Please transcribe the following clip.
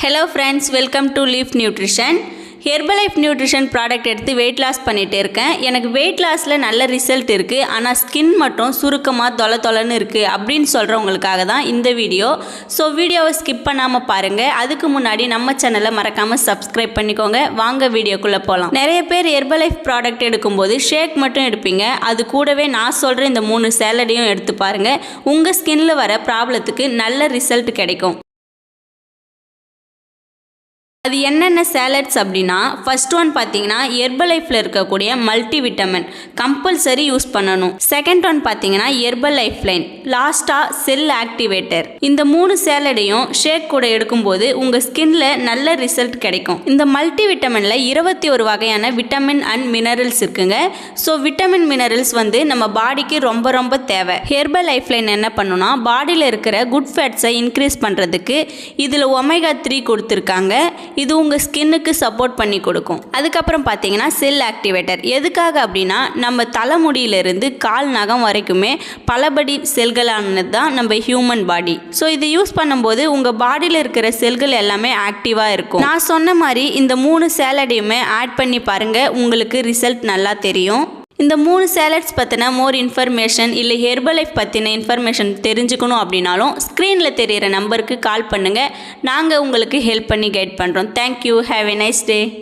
Hello friends, welcome to Leaf Nutrition. Herbalife Nutrition product எடுத்து weight loss பண்ணிட்டே இருக்கேன். எனக்கு weight lossல நல்ல ரிசல்ட் இருக்கு. ஆனா ஸ்கின் மட்டும் சுருக்கமா தொலன்னு இருக்கு அப்படினு சொல்றவங்களுக்காக தான் இந்த வீடியோ. சோ வீடியோவை ஸ்கிப் பண்ணாம பாருங்க. அதுக்கு முன்னாடி நம்ம சேனலை மறக்காம subscribe பண்ணிக்கோங்க. வாங்க வீடியோக்குள்ள போலாம். நிறைய பேர் Herbalife product எடுக்கும்போது ஷேக் மட்டும் எடுப்பீங்க. அது கூடவே நான் சொல்ற இந்த 3 சாலடையும் எடுத்து பாருங்க. உங்க ஸ்கின்ல வர ப்ராப்ளத்துக்கு நல்ல ரிசல்ட் கிடைக்கும். அது என்னென்ன சாலட்ஸ் அப்படின்னா ஃபர்ஸ்ட் ஒன் பார்த்தீங்கன்னா ஹெர்பலைஃப்ல இருக்கக்கூடிய மல்டி விட்டமின் கம்பல்சரி யூஸ் பண்ணணும். செகண்ட் ஒன் பார்த்தீங்கன்னா ஹெர்பல் லைஃப் லைன், லாஸ்டா செல் ஆக்டிவேட்டர். இந்த 3 சாலடையும் ஷேக் கூட எடுக்கும்போது உங்க ஸ்கின்ல நல்ல ரிசல்ட் கிடைக்கும். இந்த மல்டி விட்டமின்ல 21 வகையான விட்டமின் அண்ட் மினரல்ஸ் இருக்குங்க. ஸோ விட்டமின் மினரல்ஸ் நம்ம பாடிக்கு ரொம்ப தேவை. ஹெர்பல் லைஃப் லைன் என்ன பண்ணுன்னா பாடியில் இருக்கிற குட் ஃபேட்ஸை இன்க்ரீஸ் பண்ணுறதுக்கு இதில் ஒமேகா 3 கொடுத்துருக்காங்க. இது உங்க ஸ்கின்னுக்கு சப்போர்ட் பண்ணி கொடுக்கும். அதுக்கப்புறம் பார்த்தீங்கன்னா செல் ஆக்டிவேட்டர் எதுக்காக அப்படின்னா நம்ம தலைமுடியிலிருந்து கால் நகம் வரைக்குமே பலபடி செல்களானது தான் நம்ம ஹியூமன் பாடி. ஸோ இதை யூஸ் பண்ணும்போது உங்க பாடியில் இருக்கிற செல்கள் எல்லாமே ஆக்டிவாக இருக்கும். நான் சொன்ன மாதிரி இந்த 3 சாலடையுமே ஆட் பண்ணி பாருங்க, உங்களுக்கு ரிசல்ட் நல்லா தெரியும். இந்த 3 சாலட்ஸ் பற்றின மோர் இன்ஃபர்மேஷன் இல்லை ஹெர்பலைஃப் பற்றின இன்ஃபர்மேஷன் தெரிஞ்சுக்கணும் அப்படின்னாலும் ஸ்க்ரீனில் தெரிகிற நம்பருக்கு கால் பண்ணுங்கள். நாங்கள் உங்களுக்கு ஹெல்ப் பண்ணி கைட் பண்ணுறோம். Thank you. Have a nice day.